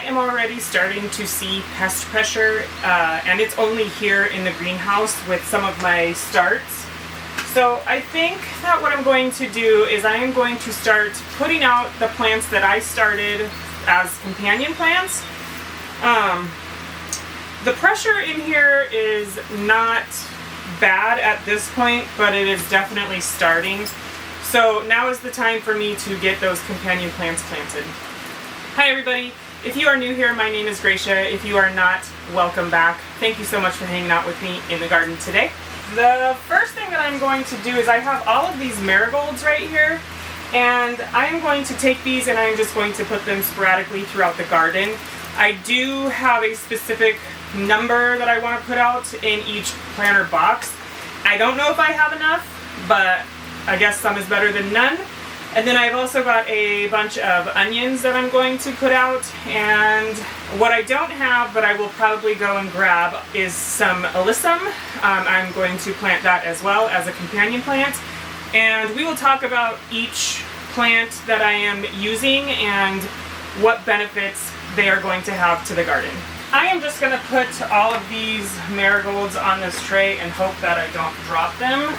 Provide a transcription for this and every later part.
am already starting to see pest pressure, and it's only here in the greenhouse with some of my starts. So I think that what I'm going to do is I am going to start putting out the plants that I started as companion plants. The pressure in here is not bad at this point, but it is definitely starting. So now is the time for me to get those companion plants planted. Hi everybody, if you are new here, my name is Gracia. If you are not, welcome back. Thank you so much for hanging out with me in the garden today. The first thing that I'm going to do is I have all of these marigolds right here, and I am going to take these and I'm just going to put them sporadically throughout the garden. I do have a specific number that I want to put out in each planter box. I don't know if I have enough, but I guess some is better than none. And then I've also got a bunch of onions that I'm going to put out, and what I don't have but I will probably go and grab is some alyssum. I'm going to plant that as well as a companion plant, and we will talk about each plant that I am using and what benefits they are going to have to the garden. I am just going to put all of these marigolds on this tray and hope that I don't drop them.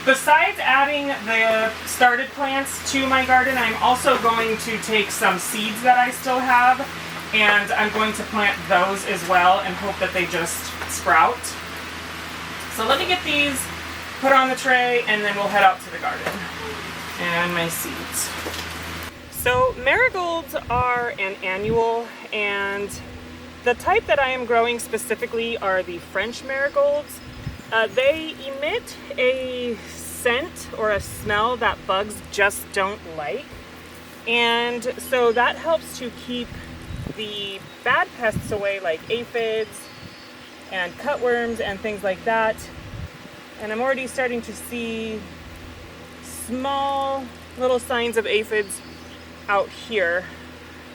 Besides adding the started plants to my garden, I'm also going to take some seeds that I still have, and I'm going to plant those as well and hope that they just sprout. So let me get these put on the tray and then we'll head out to the garden. And my seeds. So marigolds are an annual, and the type that I am growing specifically are the French marigolds. They emit a scent or a smell that bugs just don't like, and so that helps to keep the bad pests away, like aphids and cutworms and things like that. And I'm already starting to see small little signs of aphids out here,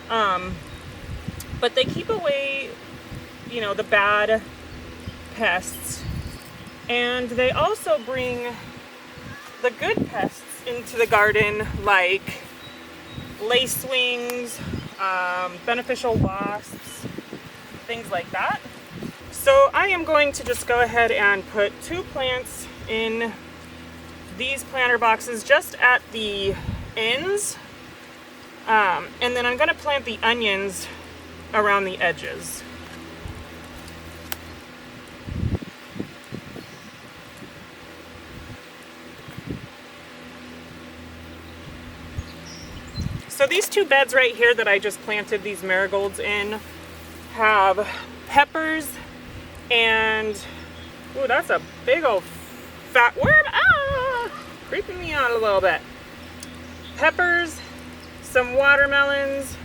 but they keep away, you know, the bad pests. And they also bring the good pests into the garden, like lacewings, beneficial wasps, things like that. So I am going to just go ahead and put 2 plants in these planter boxes just at the ends. And then I'm going to plant the onions around the edges. So these 2 beds right here that I just planted these marigolds in have peppers and, ooh, that's a big old fat worm, creeping me out a little bit. Peppers, some watermelons,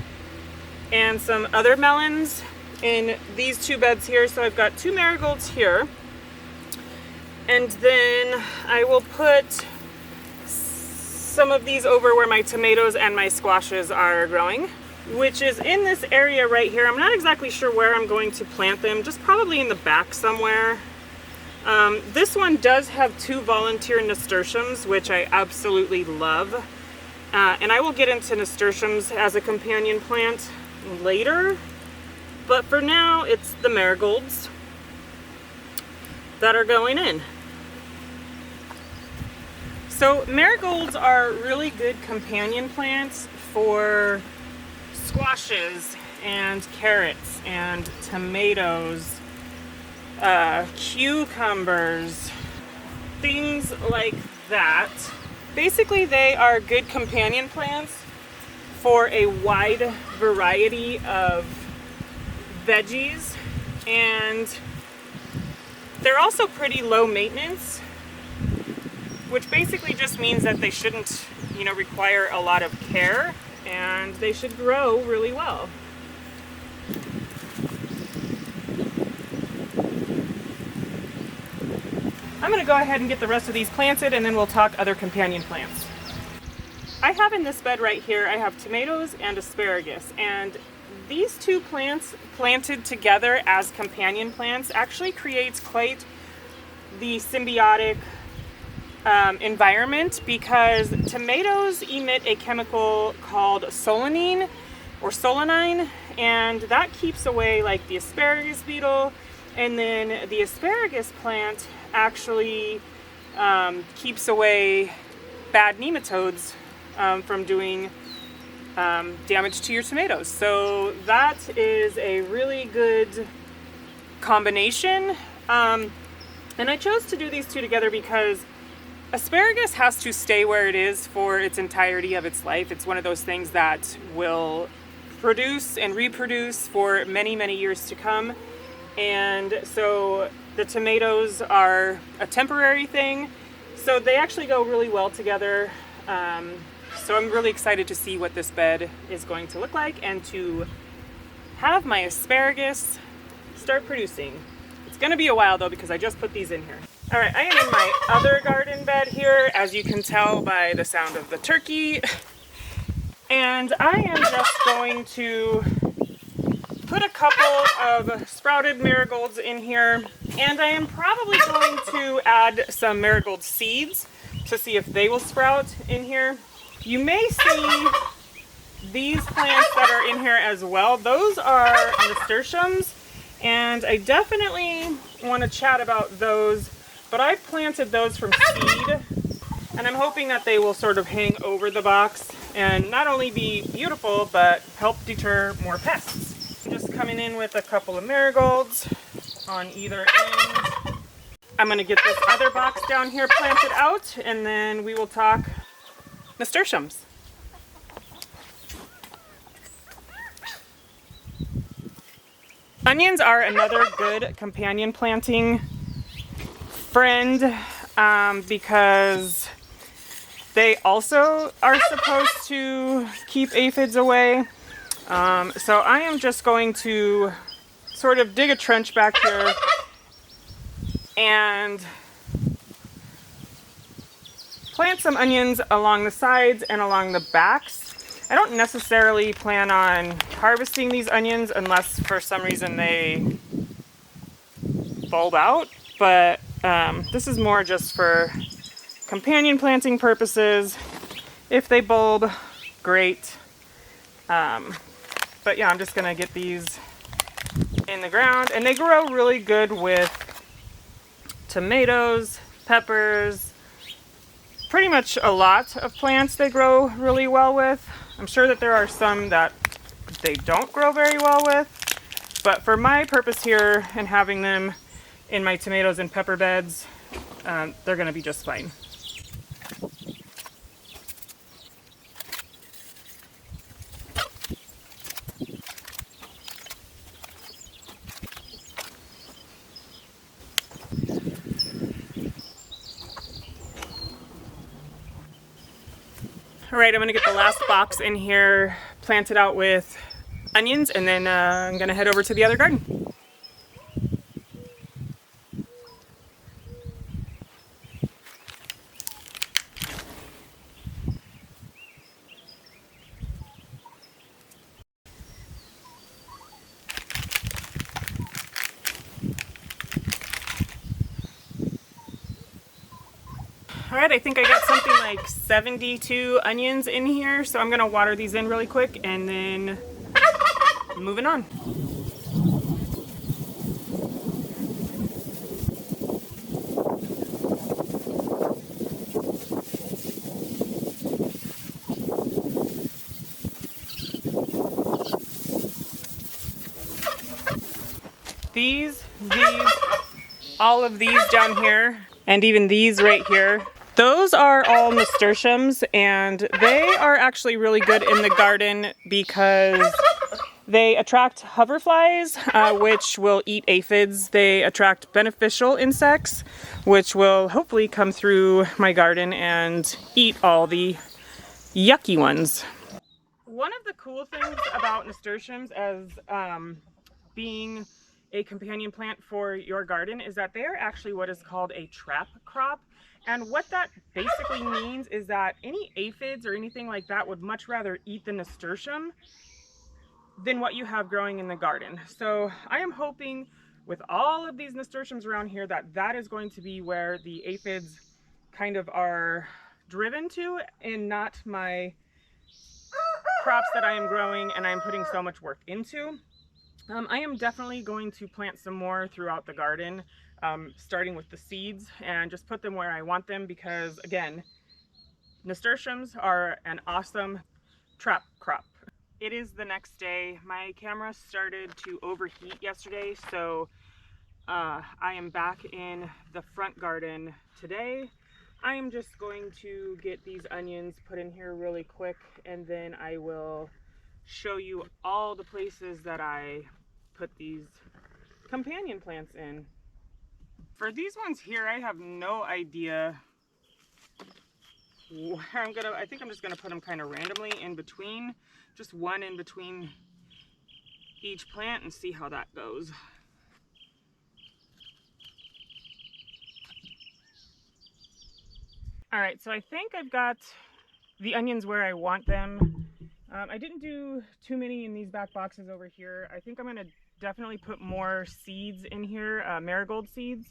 and some other melons in these 2 beds here. So I've got 2 marigolds here, and then I will put some of these over where my tomatoes and my squashes are growing, which is in this area right here. I'm not exactly sure where I'm going to plant them, just probably in the back somewhere. This one does have 2 volunteer nasturtiums, which I absolutely love. And I will get into nasturtiums as a companion plant later, but for now it's the marigolds that are going in. So marigolds are really good companion plants for squashes and carrots and tomatoes, cucumbers, things like that. Basically, they are good companion plants for a wide variety of veggies, and they're also pretty low maintenance, which basically just means that they shouldn't, you know, require a lot of care, and they should grow really well. I'm going to go ahead and get the rest of these planted, and then we'll talk other companion plants. I have in this bed right here, I have tomatoes and asparagus, and these 2 plants planted together as companion plants actually creates quite the symbiotic environment, because tomatoes emit a chemical called solanine, or solanine, and that keeps away like the asparagus beetle. And then the asparagus plant actually keeps away bad nematodes from doing damage to your tomatoes. So that is a really good combination. And I chose to do these two together because asparagus has to stay where it is for its entirety of its life. It's one of those things that will produce and reproduce for many, many years to come. And so the tomatoes are a temporary thing. So they actually go really well together. So I'm really excited to see what this bed is going to look like and to have my asparagus start producing. It's going to be a while though because I just put these in here. All right, I am in my other garden bed here, as you can tell by the sound of the turkey. And I am just going to put a couple of sprouted marigolds in here, and I am probably going to add some marigold seeds to see if they will sprout in here. You may see these plants that are in here as well. Those are nasturtiums, and I definitely want to chat about those, but I planted those from seed, and I'm hoping that they will sort of hang over the box and not only be beautiful, but help deter more pests. I'm just coming in with a couple of marigolds on either end. I'm going to get this other box down here planted out, and then we will talk nasturtiums. Onions are another good companion planting friend because they also are supposed to keep aphids away. So I am just going to sort of dig a trench back here and plant some onions along the sides and along the backs. I don't necessarily plan on harvesting these onions unless for some reason they bulb out, but this is more just for companion planting purposes. If they bulb, great. But yeah, I'm just gonna get these in the ground, and they grow really good with tomatoes, peppers, pretty much a lot of plants they grow really well with. I'm sure that there are some that they don't grow very well with, but for my purpose here and having them in my tomatoes and pepper beds, they're gonna be just fine. All right, I'm gonna get the last box in here planted out with onions, and then I'm gonna head over to the other garden. All right, I think I got something like 72 onions in here, so I'm gonna water these in really quick and then moving on. These, all of these down here, and even these right here, those are all nasturtiums, and they are actually really good in the garden because they attract hoverflies, which will eat aphids. They attract beneficial insects, which will hopefully come through my garden and eat all the yucky ones. One of the cool things about nasturtiums as being a companion plant for your garden is that they are actually what is called a trap crop. And what that basically means is that any aphids or anything like that would much rather eat the nasturtium than what you have growing in the garden. So I am hoping with all of these nasturtiums around here that that is going to be where the aphids kind of are driven to, and not my crops that I am growing and I'm putting so much work into. I am definitely going to plant some more throughout the garden, starting with the seeds, and just put them where I want them because, again, nasturtiums are an awesome trap crop. It is the next day. My camera started to overheat yesterday, so I am back in the front garden today. I am just going to get these onions put in here really quick, and then I will show you all the places that I put these companion plants in. For these ones here, I have no idea where I think I'm just gonna put them kind of randomly in between, just one in between each plant, and see how that goes. All right, so I think I've got the onions where I want them. I didn't do too many in these back boxes over here. I think I'm gonna definitely put more seeds in here, marigold seeds,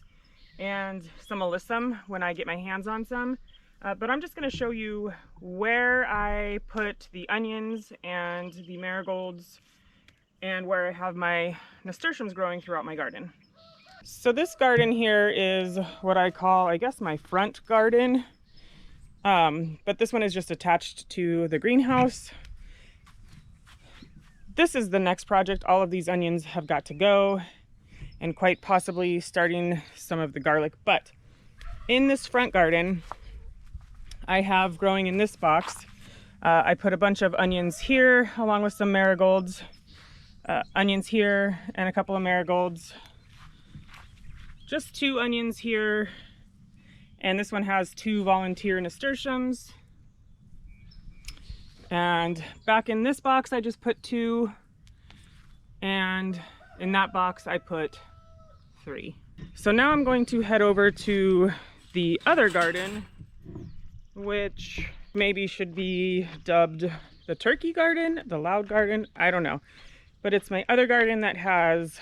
and some alyssum when I get my hands on some. But I'm just gonna show you where I put the onions and the marigolds and where I have my nasturtiums growing throughout my garden. So this garden here is what I call, I guess, my front garden. But this one is just attached to the greenhouse. This is the next project. All of these onions have got to go, and quite possibly starting some of the garlic. But in this front garden, I have growing in this box, I put a bunch of onions here along with some marigolds, onions here and a couple of marigolds, just 2 onions here, and this one has 2 volunteer nasturtiums. And back in this box I just put 2, and in that box I put 3. So now I'm going to head over to the other garden, which maybe should be dubbed the turkey garden, the loud garden, I don't know. But it's my other garden that has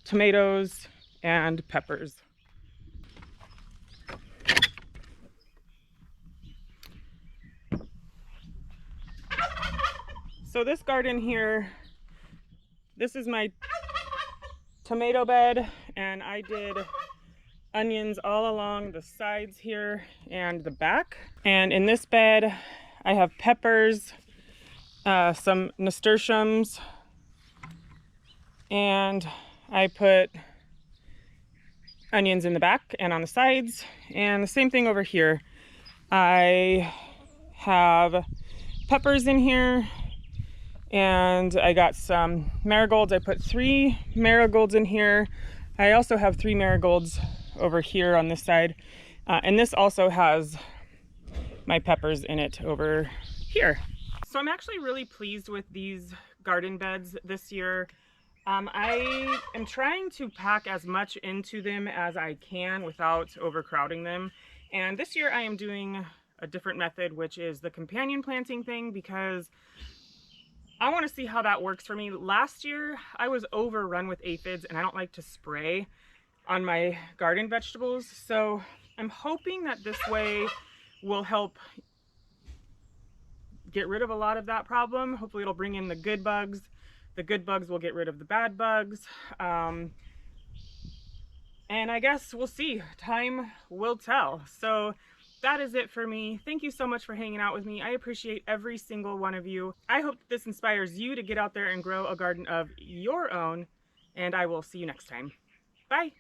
tomatoes and peppers. So this garden here, this is my tomato bed, and I did onions all along the sides here and the back. And in this bed, I have peppers, some nasturtiums, and I put onions in the back and on the sides. And the same thing over here. I have peppers in here, and I got some marigolds. I put 3 marigolds in here. I also have 3 marigolds over here on this side. And this also has my peppers in it over here. So I'm actually really pleased with these garden beds this year. I am trying to pack as much into them as I can without overcrowding them. And this year I am doing a different method, which is the companion planting thing, because I want to see how that works for me. Last year I was overrun with aphids, and I don't like to spray on my garden vegetables. So I'm hoping that this way will help get rid of a lot of that problem. Hopefully it'll bring in the good bugs. The good bugs will get rid of the bad bugs. And I guess we'll see. Time will tell. So that is it for me. Thank you so much for hanging out with me. I appreciate every single one of you. I hope that this inspires you to get out there and grow a garden of your own, and I will see you next time. Bye.